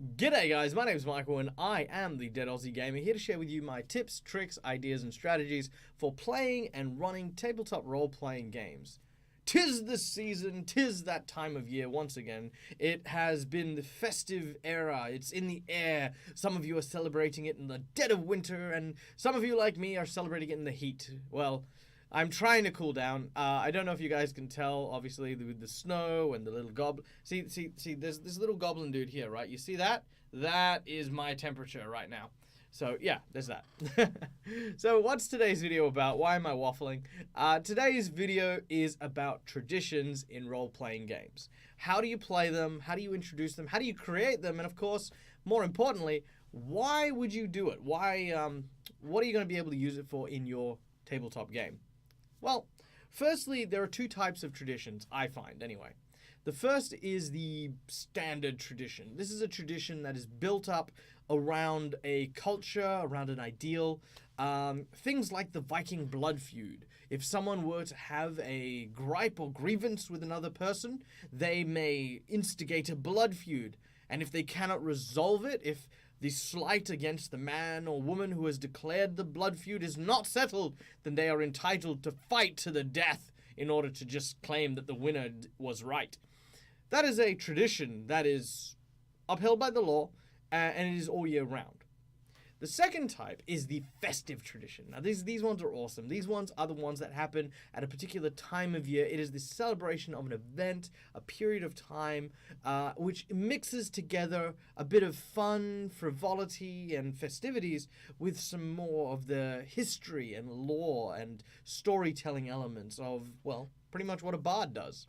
G'day guys, my name is Michael and I am the Dead Aussie Gamer, here to share with you my tips, tricks, ideas and strategies for playing and running tabletop role-playing games. Tis the season, tis that time of year once again. It has been the festive era, it's in the air. Some of you are celebrating it in the dead of winter and some of you like me are celebrating it in the heat. Well, I'm trying to cool down. I don't know if you guys can tell, obviously, with the snow and the little goblin. See, there's this little goblin dude here, right? You see that? That is my temperature right now. So, yeah, there's that. So, what's today's video about? Why am I waffling? Today's video is about traditions in role-playing games. How do you play them? How do you introduce them? How do you create them? And, of course, more importantly, why would you do it? Why? What are you going to be able to use it for in your tabletop game? Well, firstly, there are two types of traditions, I find, anyway. The first is the standard tradition. This is a tradition that is built up around a culture, around an ideal. Things like the Viking blood feud. If someone were to have a gripe or grievance with another person, they may instigate a blood feud. And if they cannot resolve it, if the slight against the man or woman who has declared the blood feud is not settled, then they are entitled to fight to the death in order to just claim that the winner was right. That is a tradition that is upheld by the law, and it is all year round. The second type is the festive tradition. Now, these ones are awesome. These ones are the ones that happen at a particular time of year. It is the celebration of an event, a period of time, which mixes together a bit of fun, frivolity, and festivities with some more of the history and lore and storytelling elements of, well, pretty much what a bard does.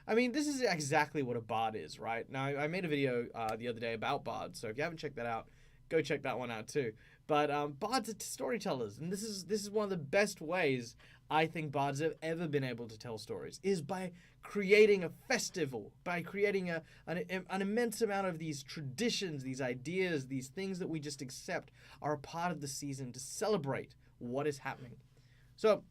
I mean, this is exactly what a bard is, right? Now, I made a video the other day about bards, so if you haven't checked that out, go check that one out too. But bards are storytellers, and this is one of the best ways I think bards have ever been able to tell stories, is by creating a festival, by creating an immense amount of these traditions, these ideas, these things that we just accept are a part of the season to celebrate what is happening. So,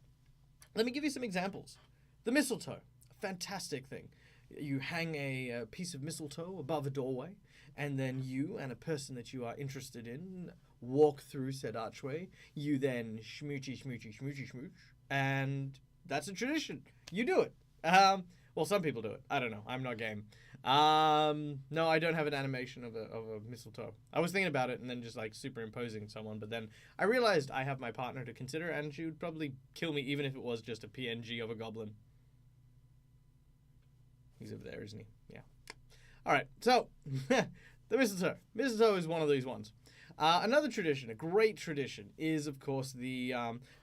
let me give you some examples. The mistletoe, a fantastic thing. You hang a piece of mistletoe above a doorway, and then you and a person that you are interested in walk through said archway. You then schmoochy, and that's a tradition. You do it. Well, some people do it. I don't know. I'm not game. No, I don't have an animation of a mistletoe. I was thinking about it and then just like superimposing someone, but then I realized I have my partner to consider, and she would probably kill me even if it was just a PNG of a goblin. He's over there, isn't he? Yeah. All right. So, the mistletoe. Mistletoe is one of these ones. Another tradition, a great tradition, is of course the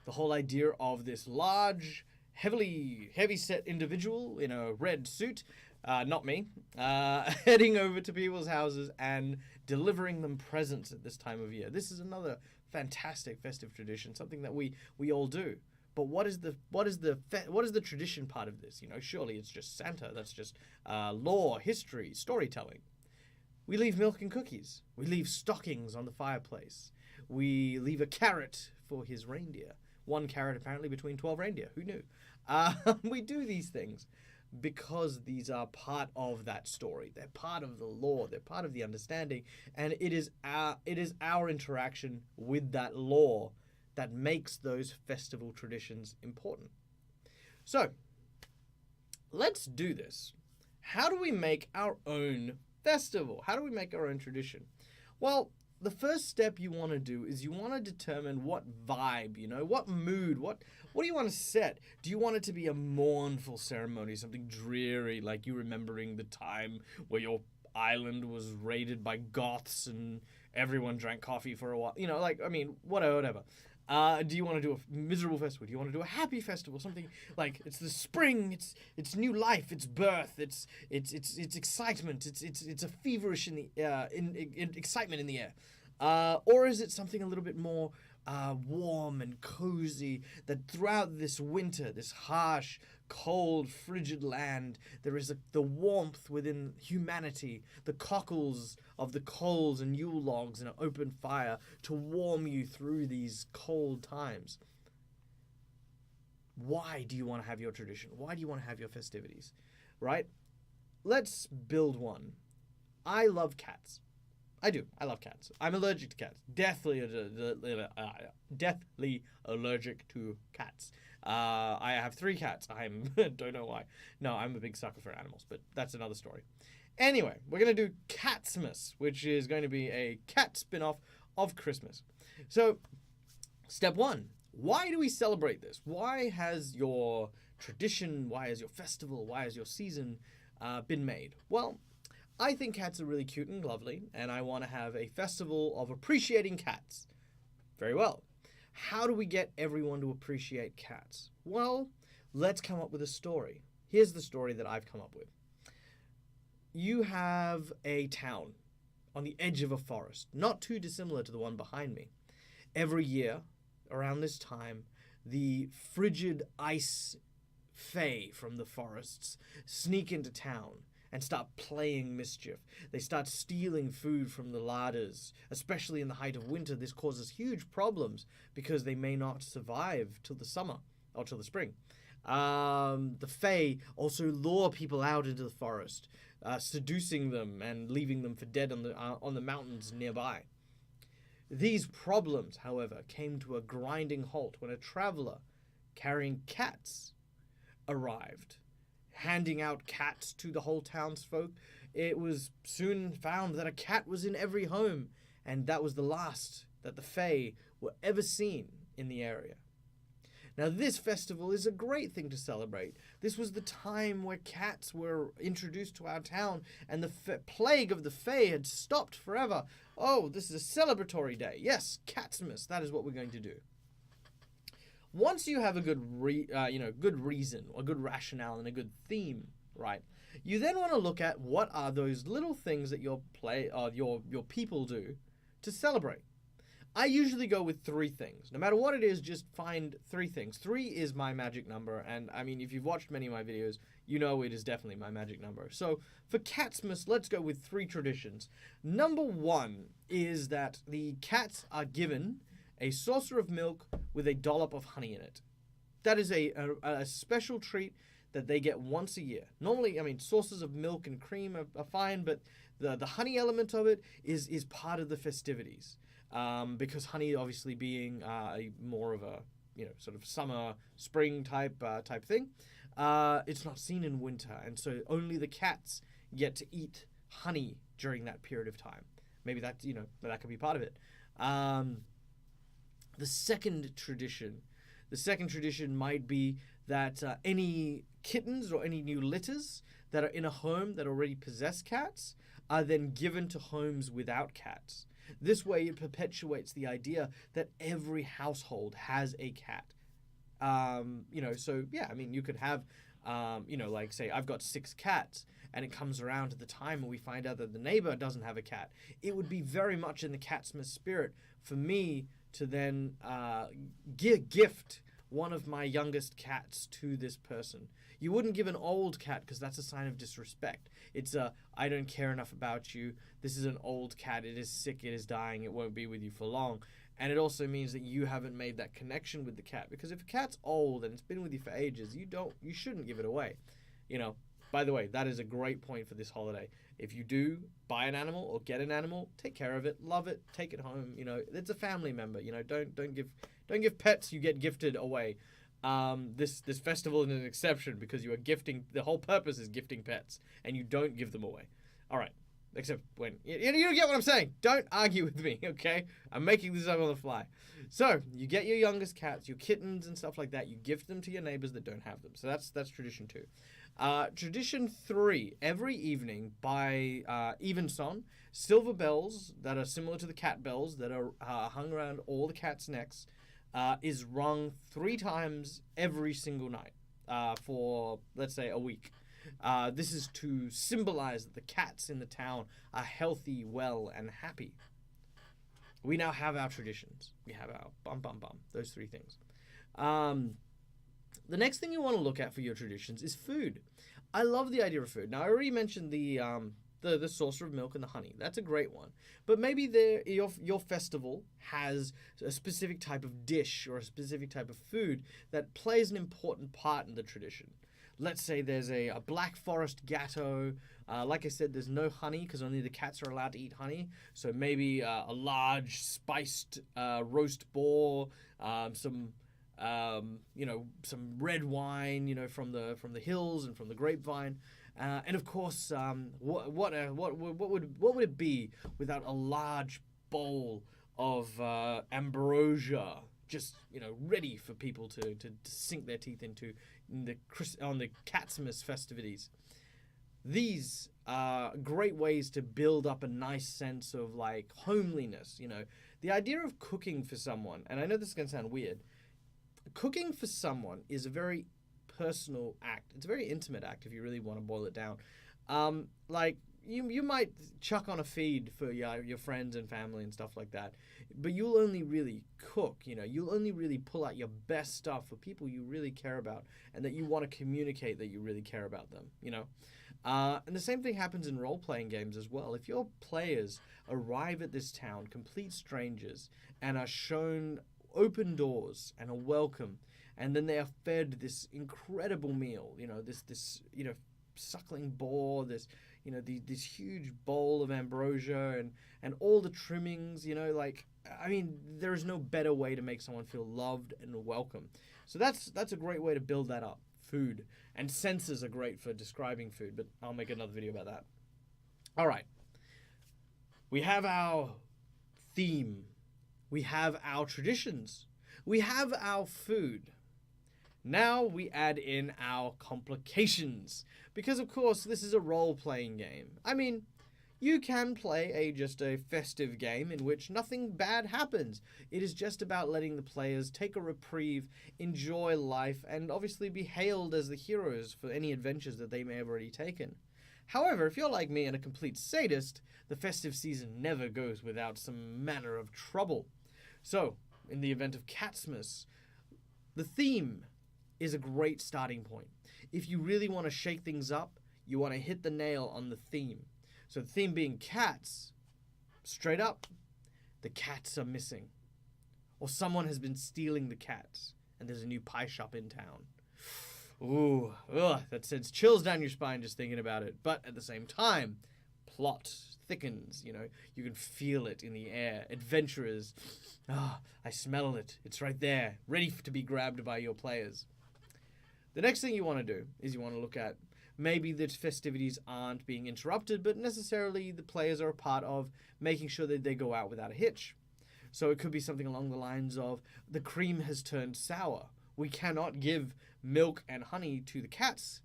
whole idea of this large, heavy-set individual in a red suit, not me, heading over to people's houses and delivering them presents at this time of year. This is another fantastic festive tradition, something that we all do. But what is the tradition part of this? You know, surely it's just Santa. That's just lore, history, storytelling. We leave milk and cookies. We leave stockings on the fireplace. We leave a carrot for his reindeer. One carrot apparently between 12 reindeer. Who knew? We do these things because these are part of that story. They're part of the lore. They're part of the understanding, and it is our interaction with that lore that makes those festival traditions important. So, let's do this. How do we make our own festival? How do we make our own tradition? Well, the first step you want to do is you want to determine what vibe, what mood, what do you want to set? Do you want it to be a mournful ceremony, something dreary, like you remembering the time where your island was raided by goths and everyone drank coffee for a while? Whatever. Do you want to do a miserable festival? Do you want to do a happy festival? Something like it's the spring, it's new life, it's birth, it's excitement, it's a feverish excitement in the air. Or is it something a little bit more warm and cozy, that throughout this winter, this harsh, cold, frigid land, there is the warmth within humanity, the cockles of the coals and Yule logs and an open fire to warm you through these cold times. Why do you want to have your tradition? Why do you want to have your festivities? Right? Let's build one. I love cats. I do. I love cats. I'm allergic to cats. Deathly allergic to cats. I have 3 cats. I'm don't know why. No, I'm a big sucker for animals, but that's another story. Anyway, we're going to do Catsmas, which is going to be a cat spin-off of Christmas. So, step 1. Why do we celebrate this? Why has your tradition, why has your festival, why has your season been made? Well, I think cats are really cute and lovely, and I want to have a festival of appreciating cats. Very well. How do we get everyone to appreciate cats? Well, let's come up with a story. Here's the story that I've come up with. You have a town on the edge of a forest, not too dissimilar to the one behind me. Every year, around this time, the frigid ice fae from the forests sneak into town and start playing mischief. They start stealing food from the larders. Especially in the height of winter, this causes huge problems because they may not survive till the summer or till the spring. The fae also lure people out into the forest, seducing them and leaving them for dead on the mountains nearby. These problems, however, came to a grinding halt when a traveler carrying cats arrived, handing out cats to the whole townsfolk. It was soon found that a cat was in every home, and that was the last that the fae were ever seen in the area. Now, this festival is a great thing to celebrate. This was the time where cats were introduced to our town, and the plague of the fae had stopped forever. Oh, this is a celebratory day. Yes, Catsmas. That is what we're going to do. Once you have a good reason, a good rationale, and a good theme, right? You then want to look at what are those little things that your people do to celebrate. I usually go with 3 things. No matter what it is, just find 3 things. 3 is my magic number, and I mean, if you've watched many of my videos, you know it is definitely my magic number. So for Catsmas, let's go with 3 traditions. Number 1 is that the cats are given a saucer of milk with a dollop of honey in it. That is a special treat that they get once a year. Normally, I mean, saucers of milk and cream are fine, but the honey element of it is part of the festivities. Because honey, obviously, being more of a sort of summer, spring type thing, it's not seen in winter, and so only the cats get to eat honey during that period of time. Maybe that could be part of it. The second tradition might be that any kittens or any new litters that are in a home that already possess cats are then given to homes without cats. This way, it perpetuates the idea that every household has a cat. So yeah, I mean, you could have, like say I've got 6 cats, and it comes around to the time when we find out that the neighbor doesn't have a cat. It would be very much in the Catsmas spirit for me to then gift one of my youngest cats to this person. You wouldn't give an old cat because that's a sign of disrespect. It's I don't care enough about you. This is an old cat. It is sick. It is dying. It won't be with you for long. And it also means that you haven't made that connection with the cat. Because if a cat's old and it's been with you for ages, you shouldn't give it away. By the way, that is a great point for this holiday. If you do buy an animal or get an animal, take care of it, love it, take it home. It's a family member. Don't give pets you get gifted away. This festival is an exception because you are gifting. The whole purpose is gifting pets, and you don't give them away. All right, except when you get what I'm saying. Don't argue with me, okay? I'm making this up on the fly. So you get your youngest cats, your kittens and stuff like that. You gift them to your neighbors that don't have them. So that's tradition 2. Tradition 3, every evening by evensong, silver bells that are similar to the cat bells that are hung around all the cats' necks is rung 3 times every single night for, let's say, a week. This is to symbolize that the cats in the town are healthy, well, and happy. We now have our traditions. We have our those 3 things. The next thing you want to look at for your traditions is food. I love the idea of food. Now, I already mentioned the saucer of milk and the honey. That's a great one. But maybe your festival has a specific type of dish or a specific type of food that plays an important part in the tradition. let's say there's a black forest gatto. Like I said, there's no honey because only the cats are allowed to eat honey. So maybe a large spiced roast boar, some red wine, from the hills and from the grapevine, and of course, what would it be without a large bowl of ambrosia, just ready for people to sink their teeth into on the Catsmas festivities. These are great ways to build up a nice sense of like homeliness. The idea of cooking for someone, and I know this is gonna sound weird. Cooking for someone is a very personal act. It's a very intimate act if you really want to boil it down. Like you might chuck on a feed for your friends and family and stuff like that, but you'll only really cook. You'll only really pull out your best stuff for people you really care about and that you want to communicate that you really care about them. And the same thing happens in role-playing games as well. If your players arrive at this town, complete strangers, and are shown open doors and a welcome, and then they are fed this incredible meal, this suckling boar, this huge bowl of ambrosia and all the trimmings, there is no better way to make someone feel loved and welcome. So that's a great way to build that up. Food and senses are great for describing food, but I'll make another video about that. All right, we have our theme, we have our traditions, we have our food. Now we add in our complications, because of course this is a role-playing game. You can play just a festive game in which nothing bad happens. It is just about letting the players take a reprieve, enjoy life, and obviously be hailed as the heroes for any adventures that they may have already taken. However, if you're like me and a complete sadist, the festive season never goes without some manner of trouble. So, in the event of Catsmas, the theme is a great starting point. If you really want to shake things up, you want to hit the nail on the theme. So the theme being cats, straight up, the cats are missing. Or someone has been stealing the cats, and there's a new pie shop in town. Ooh, that sends chills down your spine just thinking about it. But at the same time, plot thickens, you can feel it in the air. Adventurers, I smell it. It's right there, ready to be grabbed by your players. The next thing you want to do is you want to look at maybe the festivities aren't being interrupted, but necessarily the players are a part of making sure that they go out without a hitch. So it could be something along the lines of the cream has turned sour. We cannot give milk and honey to the cats,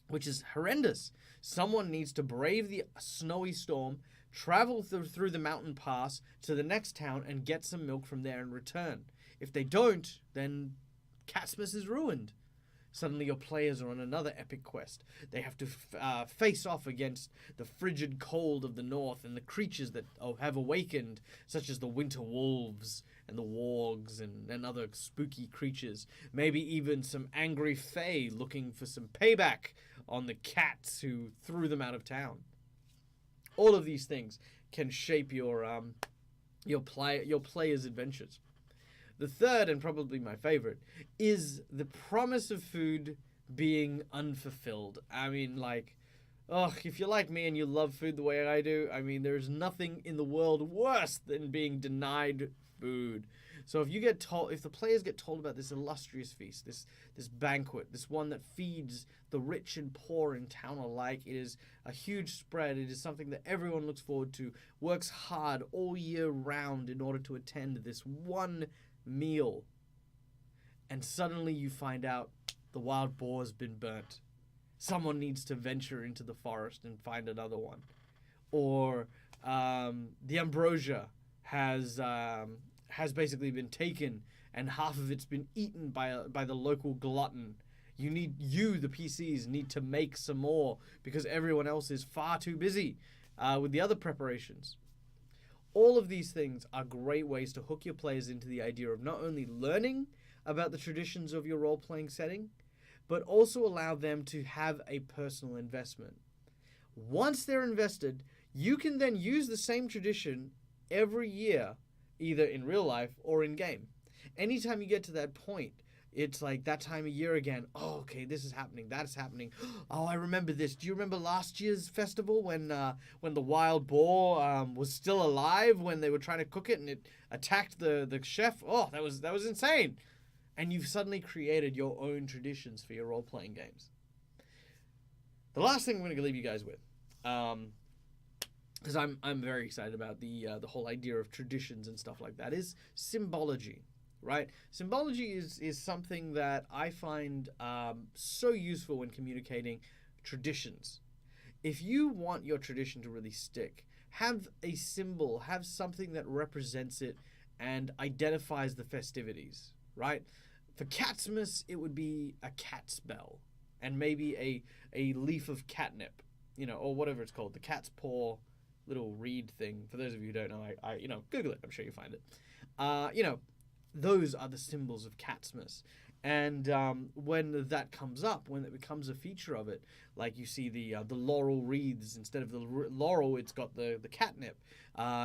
which is horrendous. Someone needs to brave the snowy storm, travel through the mountain pass to the next town and get some milk from there and return. If they don't, then Catsmas is ruined. Suddenly your players are on another epic quest. They have to face off against the frigid cold of the north and the creatures that have awakened, such as the winter wolves and the wargs and other spooky creatures. Maybe even some angry fae looking for some payback on the cats who threw them out of town. All of these things can shape your players' adventures. The third, and probably my favorite, is the promise of food being unfulfilled. If you're like me and you love food the way I do, there's nothing in the world worse than being denied food. So if the players get told about this illustrious feast, this banquet, this one that feeds the rich and poor in town alike, it is a huge spread. It is something that everyone looks forward to, works hard all year round in order to attend this one meal, and suddenly you find out the wild boar's been burnt. Someone needs to venture into the forest and find another one. Or the ambrosia has basically been taken and half of it's been eaten by the local glutton. The PCs need to make some more because everyone else is far too busy with the other preparations. All of these things are great ways to hook your players into the idea of not only learning about the traditions of your role-playing setting, but also allow them to have a personal investment. Once they're invested, you can then use the same tradition every year, either in real life or in game. Anytime you get to that point, it's like that time of year again. Oh, okay, this is happening, that is happening. Oh, I remember this. Do you remember last year's festival when the wild boar was still alive when they were trying to cook it and it attacked the chef? Oh, that was insane. And you've suddenly created your own traditions for your role playing games. The last thing I'm going to leave you guys with, because I'm very excited about the whole idea of traditions and stuff like that, is symbology. Right? Symbology is something that I find so useful when communicating traditions. If you want your tradition to really stick, have a symbol, have something that represents it and identifies the festivities, right? For Catsmas, it would be a cat's bell and maybe a leaf of catnip, or whatever it's called, the cat's paw little reed thing. For those of you who don't know, I Google it. I'm sure you'll find it. Those are the symbols of Catsmas. And when that comes up, when it becomes a feature of it, like you see the laurel wreaths, instead of the laurel, it's got the catnip.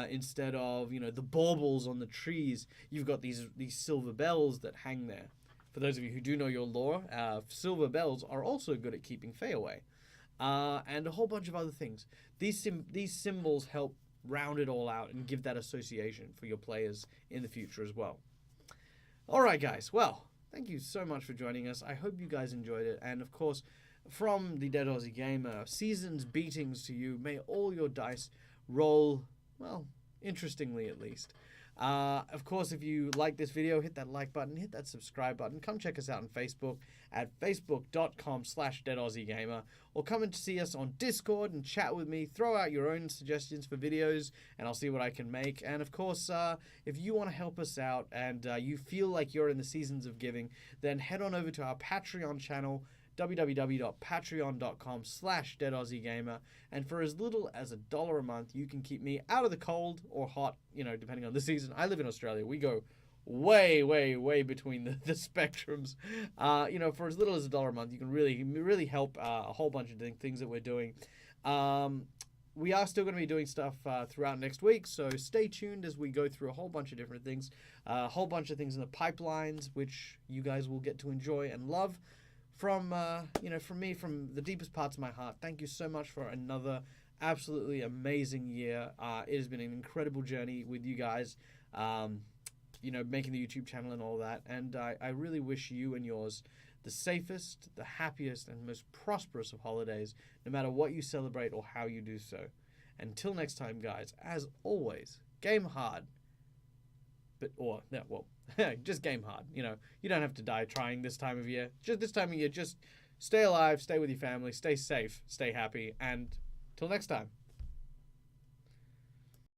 Instead of the baubles on the trees, you've got these silver bells that hang there. For those of you who do know your lore, silver bells are also good at keeping Fae away, and a whole bunch of other things. These symbols help round it all out and give that association for your players in the future as well. All right, guys. Well, thank you so much for joining us. I hope you guys enjoyed it. And, of course, from the Dead Aussie Gamer, season's beatings to you. May all your dice roll, well, interestingly at least. Of course, if you like this video, hit that like button, hit that subscribe button. Come check us out on Facebook at facebook.com/DeadAussieGamer, or come and see us on Discord and chat with me. Throw out your own suggestions for videos, and I'll see what I can make. And of course, if you want to help us out and you feel like you're in the seasons of giving, then head on over to our Patreon channel, www.patreon.com/DeadAussieGamer, and for as little as $1 a month, you can keep me out of the cold or hot, depending on the season. I live in Australia. We go way, way, way between the spectrums. For as little as $1 a month, you can really help a whole bunch of things that we're doing. We are still going to be doing stuff throughout next week, so stay tuned as we go through a whole bunch of different things, a whole bunch of things in the pipelines, which you guys will get to enjoy and love. From me, from the deepest parts of my heart, thank you so much for another absolutely amazing year. It has been an incredible journey with you guys, making the YouTube channel and all that. And I really wish you and yours the safest, the happiest, and most prosperous of holidays, no matter what you celebrate or how you do so. Until next time, guys, as always, game hard. Just game hard. You don't have to die trying this time of year. Just this time of year, just stay alive, stay with your family, stay safe, stay happy, and till next time.